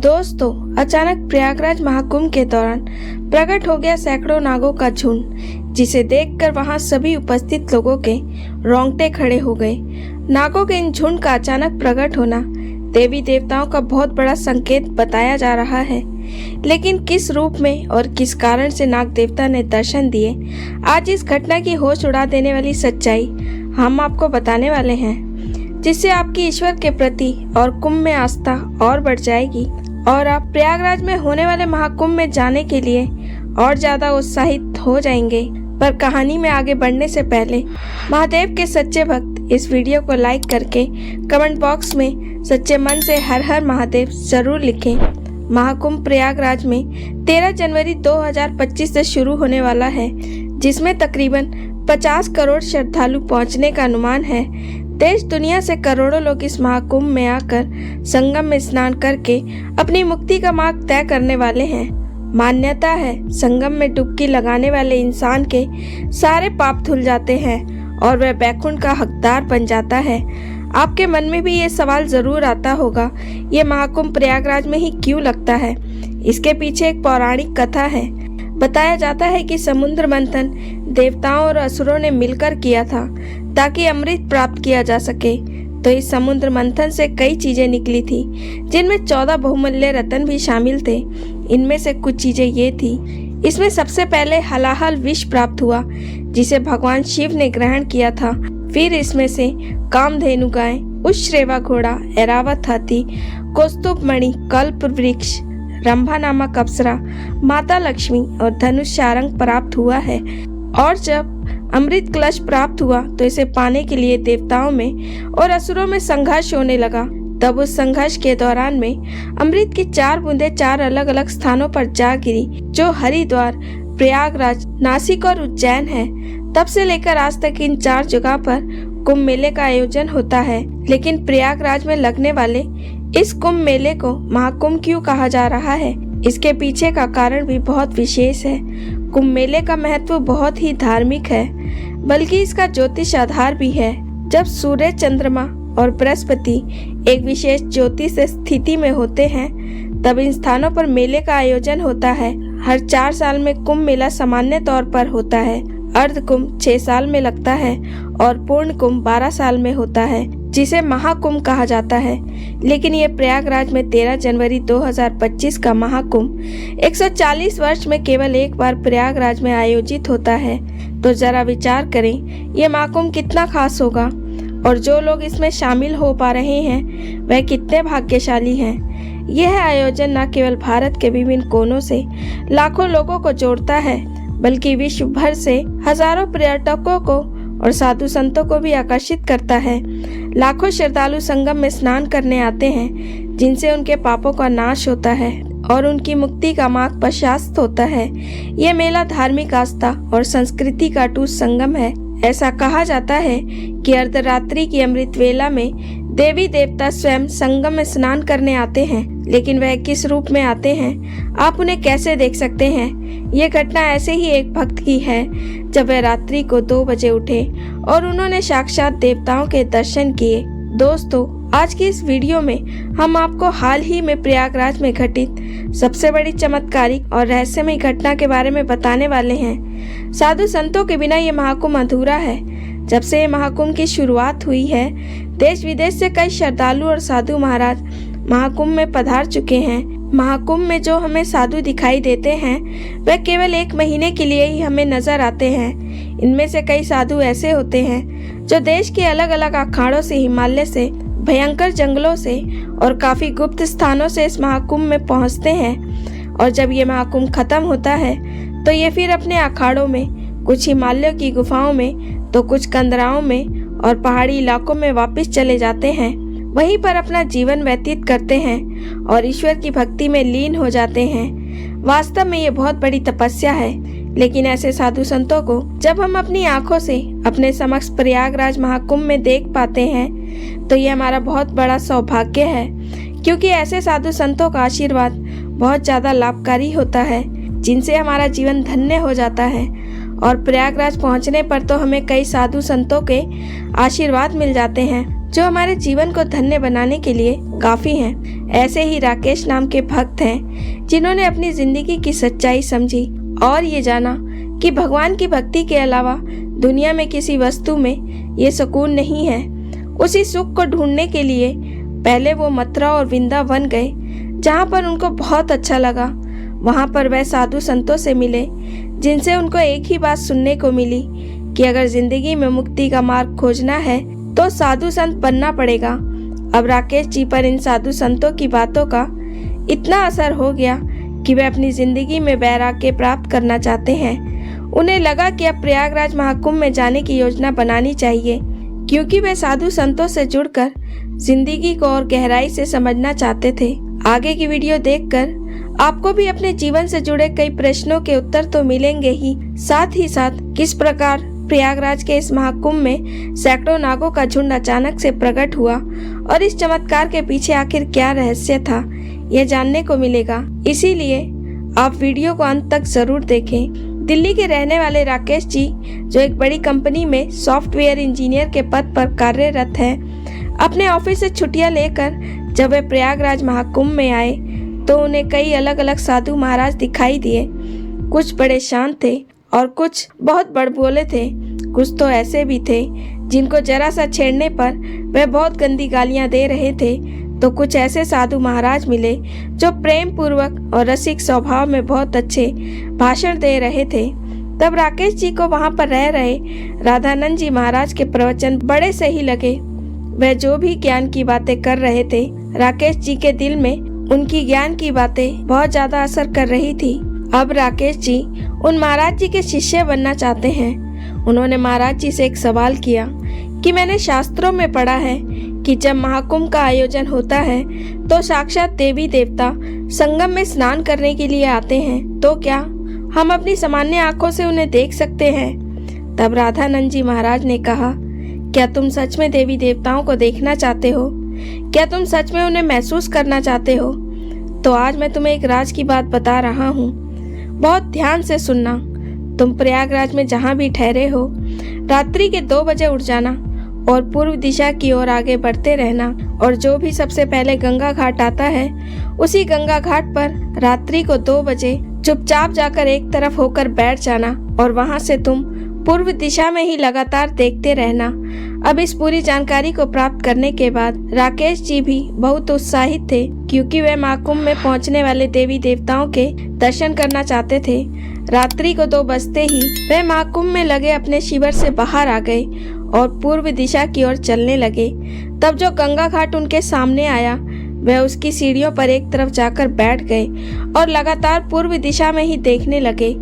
दोस्तों, अचानक प्रयागराज महाकुंभ के दौरान प्रकट हो गया सैकड़ों नागों का झुंड, जिसे देखकर वहां सभी उपस्थित लोगों के रोंगटे खड़े हो गए। नागों के इन झुंड का अचानक प्रकट होना देवी देवताओं का बहुत बड़ा संकेत बताया जा रहा है। लेकिन किस रूप में और किस कारण से नाग देवता ने दर्शन दिए, आज इस घटना की होश उड़ा देने वाली सच्चाई हम आपको बताने वाले हैं, जिससे आपकी ईश्वर के प्रति और कुंभ में आस्था और बढ़ जाएगी और आप प्रयागराज में होने वाले महाकुंभ में जाने के लिए और ज्यादा उत्साहित हो जाएंगे। पर कहानी में आगे बढ़ने से पहले महादेव के सच्चे भक्त इस वीडियो को लाइक करके कमेंट बॉक्स में सच्चे मन से हर हर महादेव जरूर लिखें। महाकुंभ प्रयागराज में 13 जनवरी 2025 से शुरू होने वाला है, जिसमें तकरीबन 50 करोड़ श्रद्धालु पहुंचने का अनुमान है। देश दुनिया से करोड़ों लोग इस महाकुंभ में आकर संगम में स्नान करके अपनी मुक्ति का मार्ग तय करने वाले हैं। मान्यता है, संगम में डुबकी लगाने वाले इंसान के सारे पाप धुल जाते हैं और वह बैकुंठ का हकदार बन जाता है। आपके मन में भी ये सवाल जरूर आता होगा, ये महाकुंभ प्रयागराज में ही क्यों लगता है? इसके पीछे एक पौराणिक कथा है। बताया जाता है कि समुद्र मंथन देवताओं और असुरों ने मिलकर किया था ताकि अमृत प्राप्त किया जा सके। तो इस समुद्र मंथन से कई चीजें निकली थी, जिनमें 14 बहुमूल्य रत्न भी शामिल थे। इनमें से कुछ चीजें ये थी। इसमें सबसे पहले हलाहल विष प्राप्त हुआ, जिसे भगवान शिव ने ग्रहण किया था। फिर इसमें से कामधेनु गाय, उश्रेवा घोड़ा, ऐरावत हाथी, कौस्तुभ मणि, कल्प वृक्ष, रंभा नामक अप्सरा, माता लक्ष्मी और धनुष सारंग प्राप्त हुआ है। और जब अमृत कलश प्राप्त हुआ तो इसे पाने के लिए देवताओं में और असुरों में संघर्ष होने लगा। तब उस संघर्ष के दौरान में अमृत की 4 बूंदें 4 अलग अलग स्थानों पर जा गिरी, जो हरिद्वार, प्रयागराज, नासिक और उज्जैन है। तब से लेकर आज तक इन 4 जगह पर कुंभ मेले का आयोजन होता है। लेकिन प्रयागराज में लगने वाले इस कुंभ मेले को महाकुंभ क्यों कहा जा रहा है? इसके पीछे का कारण भी बहुत विशेष है। कुंभ मेले का महत्व बहुत ही धार्मिक है, बल्कि इसका ज्योतिष आधार भी है। जब सूर्य, चंद्रमा और बृहस्पति एक विशेष ज्योतिष स्थिति में होते हैं, तब इन स्थानों पर मेले का आयोजन होता है। हर 4 साल में कुंभ मेला सामान्य तौर पर होता है। अर्ध कुंभ 6 साल में लगता है और पूर्ण कुंभ 12 साल में होता है, जिसे महाकुंभ कहा जाता है। लेकिन ये प्रयागराज में 13 जनवरी 2025 का महाकुंभ 140 वर्ष में केवल एक बार प्रयागराज में आयोजित होता है। तो जरा विचार करें, ये महाकुंभ कितना खास होगा और जो लोग इसमें शामिल हो पा रहे हैं वह कितने भाग्यशाली हैं। यह आयोजन न केवल भारत के विभिन्न कोनों से लाखों लोगों को जोड़ता है, बल्कि विश्व भर से हजारों पर्यटकों को और साधु संतों को भी आकर्षित करता है। लाखों श्रद्धालु संगम में स्नान करने आते हैं, जिनसे उनके पापों का नाश होता है और उनकी मुक्ति का मार्ग प्रशस्त होता है। यह मेला धार्मिक आस्था और संस्कृति का अटूट संगम है। ऐसा कहा जाता है कि अर्धरात्रि की अमृत वेला में देवी देवता स्वयं संगम में स्नान करने आते हैं। लेकिन वह किस रूप में आते हैं, आप उन्हें कैसे देख सकते हैं? ये घटना ऐसे ही एक भक्त की है, जब वह रात्रि को 2 बजे उठे और उन्होंने साक्षात देवताओं के दर्शन किए। दोस्तों, आज की इस वीडियो में हम आपको हाल ही में प्रयागराज में घटित सबसे बड़ी चमत्कारिक और रहस्यमय घटना के बारे में बताने वाले हैं। साधु संतों के बिना ये महाकुंभ अधूरा है। जब से ये महाकुंभ की शुरुआत हुई है, देश विदेश से कई श्रद्धालु और साधु महाराज महाकुंभ में पधार चुके हैं। महाकुंभ में जो हमें साधु दिखाई देते हैं, वह केवल 1 महीने के लिए ही हमें नजर आते हैं। इनमें से कई साधु ऐसे होते हैं जो देश के अलग अलग अखाड़ों से, हिमालय से, भयंकर जंगलों से और काफी गुप्त स्थानों से इस महाकुंभ में पहुंचते हैं। और जब ये महाकुंभ खत्म होता है तो ये फिर अपने अखाड़ों में, कुछ हिमालयों की गुफाओं में तो कुछ कंदराओं में और पहाड़ी इलाकों में वापस चले जाते हैं। वहीं पर अपना जीवन व्यतीत करते हैं और ईश्वर की भक्ति में लीन हो जाते हैं। वास्तव में ये बहुत बड़ी तपस्या है। लेकिन ऐसे साधु संतों को जब हम अपनी आंखों से अपने समक्ष प्रयागराज महाकुंभ में देख पाते हैं, तो ये हमारा बहुत बड़ा सौभाग्य है, क्योंकि ऐसे साधु संतों का आशीर्वाद बहुत ज्यादा लाभकारी होता है, जिनसे हमारा जीवन धन्य हो जाता है। और प्रयागराज पहुंचने पर तो हमें कई साधु संतों के आशीर्वाद मिल जाते हैं, जो हमारे जीवन को धन्य बनाने के लिए काफी हैं। ऐसे ही राकेश नाम के भक्त हैं जिन्होंने अपनी जिंदगी की सच्चाई समझी और ये जाना कि भगवान की भक्ति के अलावा दुनिया में किसी वस्तु में ये सुकून नहीं है। उसी सुख को ढूंढने के लिए पहले वो मथुरा और वृंदावन गए, जहाँ पर उनको बहुत अच्छा लगा। वहाँ पर वह साधु संतों से मिले जिनसे उनको एक ही बात सुनने को मिली कि अगर जिंदगी में मुक्ति का मार्ग खोजना है तो साधु संत बनना पड़ेगा। अब राकेश जी पर इन साधु संतों की बातों का इतना असर हो गया कि वे अपनी जिंदगी में वैराग्य प्राप्त करना चाहते हैं। उन्हें लगा कि अब प्रयागराज महाकुंभ में जाने की योजना बनानी चाहिए, क्योंकि वे साधु संतों से जुड़कर जिंदगी को और गहराई से समझना चाहते थे। आगे की वीडियो देखकर आपको भी अपने जीवन से जुड़े कई प्रश्नों के उत्तर तो मिलेंगे ही साथ किस प्रकार प्रयागराज के इस महाकुंभ में सैकड़ों नागों का झुंड अचानक से प्रकट हुआ और इस चमत्कार के पीछे आखिर क्या रहस्य था, यह जानने को मिलेगा। इसीलिए आप वीडियो को अंत तक जरूर देखें। दिल्ली के रहने वाले राकेश जी, जो एक बड़ी कंपनी में सॉफ्टवेयर इंजीनियर के पद पर कार्यरत हैं, अपने ऑफिस से छुट्टियां लेकर जब वे प्रयागराज महाकुंभ में आए तो उन्हें कई अलग अलग साधु महाराज दिखाई दिए। कुछ बड़े शांत थे और कुछ बहुत बड़बोले थे। कुछ तो ऐसे भी थे जिनको जरा सा छेड़ने पर वे बहुत गंदी गालियां दे रहे थे। तो कुछ ऐसे साधु महाराज मिले जो प्रेम पूर्वक और रसिक स्वभाव में बहुत अच्छे भाषण दे रहे थे। तब राकेश जी को वहां पर रह रहे राधानंद जी महाराज के प्रवचन बड़े सही लगे। वह जो भी ज्ञान की बातें कर रहे थे, राकेश जी के दिल में उनकी ज्ञान की बातें बहुत ज्यादा असर कर रही थी। अब राकेश जी उन महाराज जी के शिष्य बनना चाहते हैं। उन्होंने महाराज जी से एक सवाल किया कि मैंने शास्त्रों में पढ़ा है कि जब महाकुंभ का आयोजन होता है तो साक्षात देवी देवता संगम में स्नान करने के लिए आते हैं, तो क्या हम अपनी सामान्य आंखों से उन्हें देख सकते हैं? तब राधानंद जी महाराज ने कहा, क्या तुम सच में देवी देवताओं को देखना चाहते हो? क्या तुम सच में उन्हें महसूस करना चाहते हो? तो आज मैं तुम्हें एक राज की बात बता रहा हूँ, बहुत ध्यान से सुनना। तुम प्रयागराज में जहाँ भी ठहरे हो, रात्रि के 2 बजे उठ जाना और पूर्व दिशा की ओर आगे बढ़ते रहना, और जो भी सबसे पहले गंगा घाट आता है उसी गंगा घाट पर रात्रि को 2 बजे चुपचाप जाकर एक तरफ होकर बैठ जाना और वहां से तुम पूर्व दिशा में ही लगातार देखते रहना। अब इस पूरी जानकारी को प्राप्त करने के बाद राकेश जी भी बहुत उत्साहित थे, क्योंकि वे महाकुंभ में पहुंचने वाले देवी देवताओं के दर्शन करना चाहते थे। रात्रि को 2 बजते ही वे महाकुंभ में लगे अपने शिविर से बाहर आ गए और पूर्व दिशा की ओर चलने लगे। तब जो गंगा घाट उनके सामने आया, वह उसकी सीढ़ियों पर एक तरफ जाकर बैठ गए और लगातार पूर्व दिशा में ही देखने लगे।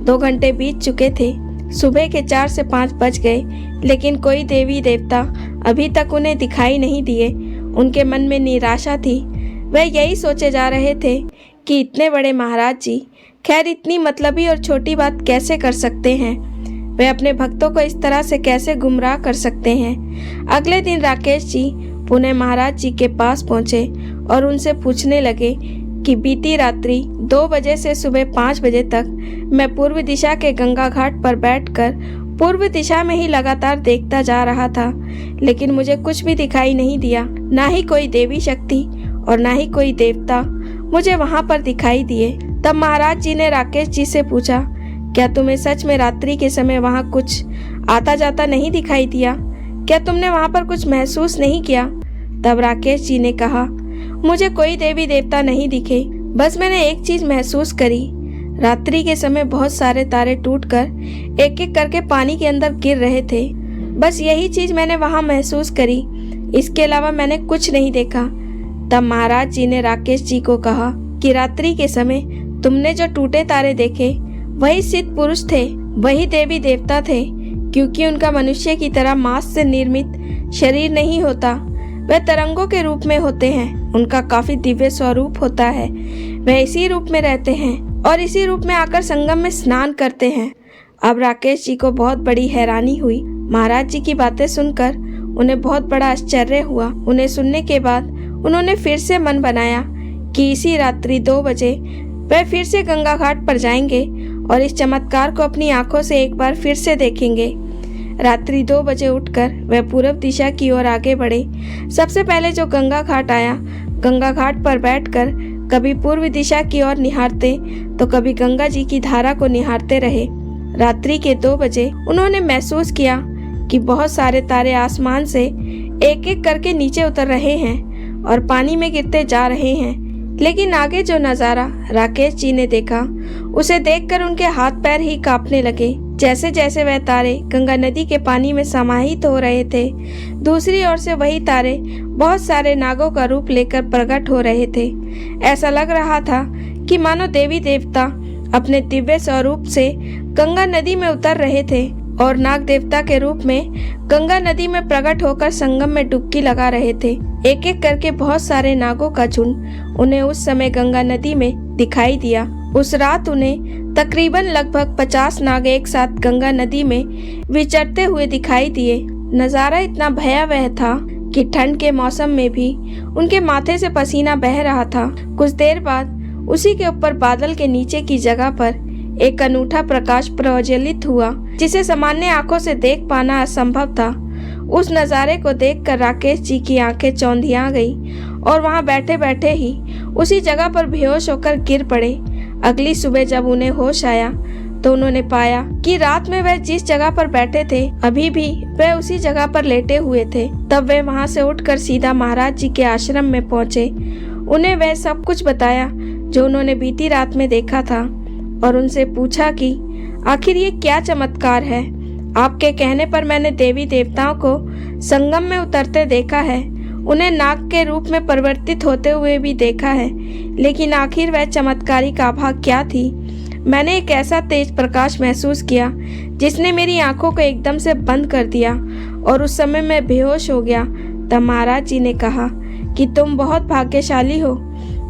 2 घंटे बीत चुके थे। सुबह के 4 से 5 बज गए, लेकिन कोई देवी देवता अभी तक उन्हें दिखाई नहीं दिए। उनके मन में निराशा थी। वह यही सोचे जा रहे थे कि इतने बड़े महाराज जी खैर इतनी मतलबी और छोटी बात कैसे कर सकते हैं? वे अपने भक्तों को इस तरह से कैसे गुमराह कर सकते हैं? अगले दिन राकेश जी पुणे महाराज जी के पास पहुंचे और उनसे पूछने लगे कि बीती रात्रि 2 बजे से सुबह 5 बजे तक मैं पूर्व दिशा के गंगा घाट पर बैठकर पूर्व दिशा में ही लगातार देखता जा रहा था, लेकिन मुझे कुछ भी दिखाई नहीं दिया। ना ही कोई देवी शक्ति और ना ही कोई देवता मुझे वहां पर दिखाई दिए। तब महाराज जी ने राकेश जी से पूछा, क्या तुम्हें सच में रात्रि के समय वहां कुछ आता जाता नहीं दिखाई दिया? क्या तुमने वहां पर कुछ महसूस नहीं किया? तब राकेश जी ने कहा, मुझे कोई देवी देवता नहीं दिखे, बस मैंने एक चीज महसूस करी। रात्रि के समय बहुत सारे तारे टूटकर एक एक करके पानी के अंदर गिर रहे थे। बस यही चीज मैंने वहां महसूस करी, इसके अलावा मैंने कुछ नहीं देखा। तब महाराज जी ने राकेश जी को कहा कि रात्रि के समय तुमने जो टूटे तारे देखे वही सिद्ध पुरुष थे, वही देवी देवता थे, क्योंकि उनका मनुष्य की तरह मांस से निर्मित शरीर नहीं होता। वह तरंगों के रूप में होते हैं। उनका काफी दिव्य स्वरूप होता है। वह इसी रूप में रहते हैं और इसी रूप में आकर संगम में स्नान करते हैं। अब राकेश जी को बहुत बड़ी हैरानी हुई। महाराज जी की बातें सुनकर उन्हें बहुत बड़ा आश्चर्य हुआ। उन्हें सुनने के बाद उन्होंने फिर से मन बनाया कि इसी रात्रि 2 बजे वह फिर से गंगा घाट पर जाएंगे और इस चमत्कार को अपनी आंखों से एक बार फिर से देखेंगे। रात्रि 2 बजे उठकर वह पूर्व दिशा की ओर आगे बढ़े। सबसे पहले जो गंगा घाट आया, गंगा घाट पर बैठकर कभी पूर्व दिशा की ओर निहारते तो कभी गंगा जी की धारा को निहारते रहे। रात्रि के 2 बजे उन्होंने महसूस किया कि बहुत सारे तारे आसमान से एक एक करके नीचे उतर रहे हैं और पानी में गिरते जा रहे हैं। लेकिन आगे जो नज़ारा राकेश जी ने देखा, उसे देखकर उनके हाथ पैर ही कांपने लगे। जैसे जैसे वह तारे गंगा नदी के पानी में समाहित हो रहे थे, दूसरी ओर से वही तारे बहुत सारे नागों का रूप लेकर प्रकट हो रहे थे। ऐसा लग रहा था कि मानो देवी देवता अपने दिव्य स्वरूप से गंगा नदी में उतर रहे थे और नाग देवता के रूप में गंगा नदी में प्रकट होकर संगम में डुबकी लगा रहे थे। एक एक करके बहुत सारे नागों का झुंड उन्हें उस समय गंगा नदी में दिखाई दिया। उस रात उन्हें तकरीबन लगभग 50 नाग एक साथ गंगा नदी में विचरते हुए दिखाई दिए। नज़ारा इतना भयावह था कि ठंड के मौसम में भी उनके माथे से पसीना बह रहा था। कुछ देर बाद उसी के ऊपर बादल के नीचे की जगह पर एक अनूठा प्रकाश प्रज्वलित हुआ, जिसे सामान्य आंखों से देख पाना असंभव था। उस नज़ारे को देखकर राकेश जी की आंखें चौंधिया गई और वहां बैठे बैठे ही उसी जगह पर बेहोश होकर गिर पड़े। अगली सुबह जब उन्हें होश आया तो उन्होंने पाया कि रात में वह जिस जगह पर बैठे थे, अभी भी वह उसी जगह पर लेटे हुए थे। तब वे वहां से उठकर सीधा महाराज जी के आश्रम में पहुंचे। उन्हें वह सब कुछ बताया जो उन्होंने बीती रात में देखा था और उनसे पूछा कि आखिर ये क्या चमत्कार है। आपके कहने पर मैंने देवी देवताओं को संगम में उतरते देखा है, उन्हें नाग के रूप में परिवर्तित होते हुए भी देखा है, लेकिन आखिर वह चमत्कारिक आभा क्या थी। मैंने एक ऐसा तेज प्रकाश महसूस किया जिसने मेरी आंखों को एकदम से बंद कर दिया और उस समय मैं बेहोश हो गया। तब महाराज जी ने कहा कि तुम बहुत भाग्यशाली हो,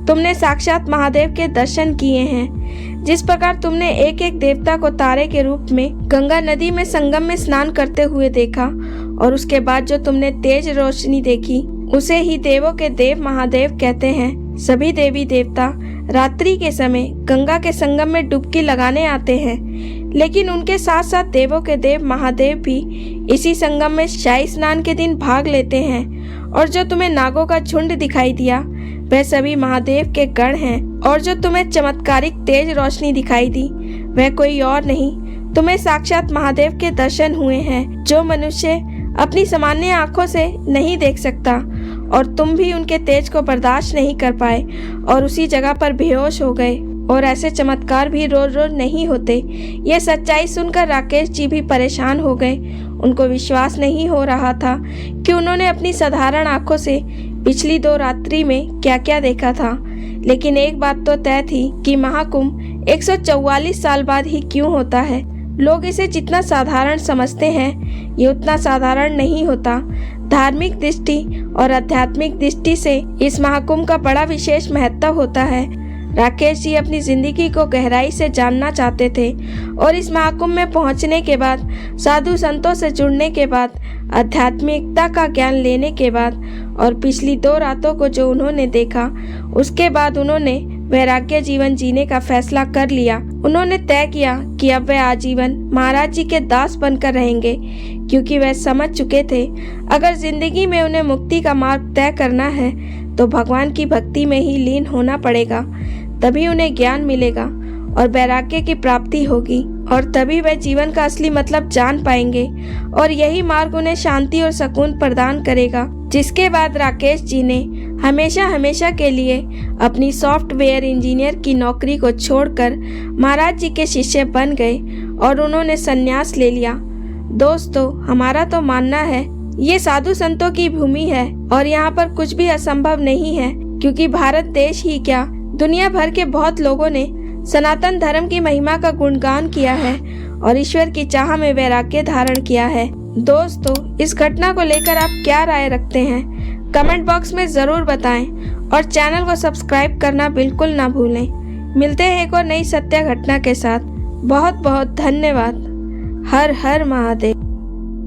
तुमने साक्षात महादेव के दर्शन किए हैं। जिस प्रकार तुमने एक एक देवता को तारे के रूप में गंगा नदी में संगम में स्नान करते हुए देखा और उसके बाद जो तुमने तेज रोशनी देखी, उसे ही देवों के देव महादेव कहते हैं। सभी देवी देवता रात्रि के समय गंगा के संगम में डुबकी लगाने आते हैं, लेकिन उनके साथ साथ देवों के देव महादेव भी इसी संगम में शाही स्नान के दिन भाग लेते हैं। और जो तुम्हें नागों का झुंड दिखाई दिया, वह सभी महादेव के गण हैं। और जो तुम्हें चमत्कारिक तेज रोशनी दिखाई दी, वह कोई और नहीं, तुम्हें साक्षात महादेव के दर्शन हुए हैं, जो मनुष्य अपनी सामान्य आंखों से नहीं देख सकता। और तुम भी उनके तेज को बर्दाश्त नहीं कर पाए और उसी जगह पर बेहोश हो गए। और ऐसे चमत्कार भी रोज रोज नहीं होते। ये सच्चाई सुनकर राकेश जी भी परेशान हो गए। उनको विश्वास नहीं हो रहा था कि उन्होंने अपनी साधारण आंखों से पिछली 2 रात्रि में क्या क्या देखा था। लेकिन एक बात तो तय थी कि महाकुंभ 144 साल बाद ही क्यों होता है। लोग इसे जितना साधारण समझते हैं, ये उतना साधारण नहीं होता। धार्मिक दृष्टि और आध्यात्मिक दृष्टि से इस महाकुंभ का बड़ा विशेष महत्व होता है। राकेश जी अपनी जिंदगी को गहराई से जानना चाहते थे और इस महाकुंभ में पहुंचने के बाद, साधु संतों से जुड़ने के बाद, आध्यात्मिकता का ज्ञान लेने के बाद और पिछली 2 रातों को जो उन्होंने देखा, उसके बाद उन्होंने वैराग्य जीवन जीने का फैसला कर लिया। उन्होंने तय किया कि अब वे आजीवन महाराज जी के दास बनकर रहेंगे, क्योंकि वह समझ चुके थे अगर जिंदगी में उन्हें मुक्ति का मार्ग तय करना है तो भगवान की भक्ति में ही लीन होना पड़ेगा। तभी उन्हें ज्ञान मिलेगा और वैराग्य की प्राप्ति होगी और तभी वह जीवन का असली मतलब जान पाएंगे और यही मार्ग उन्हें शांति और सुकून प्रदान करेगा। जिसके बाद राकेश जी ने हमेशा हमेशा के लिए अपनी सॉफ्टवेयर इंजीनियर की नौकरी को छोड़कर महाराज जी के शिष्य बन गए और उन्होंने संन्यास ले लिया। दोस्तों, हमारा तो मानना है ये साधु संतों की भूमि है और यहाँ पर कुछ भी असंभव नहीं है, क्योंकि भारत देश ही क्या, दुनिया भर के बहुत लोगों ने सनातन धर्म की महिमा का गुणगान किया है और ईश्वर की चाह में वैराग्य धारण किया है। दोस्तों, इस घटना को लेकर आप क्या राय रखते हैं? कमेंट बॉक्स में जरूर बताएं और चैनल को सब्सक्राइब करना बिल्कुल ना भूलें। मिलते हैं एक और नई सत्य घटना के साथ। बहुत बहुत धन्यवाद। हर हर महादेव।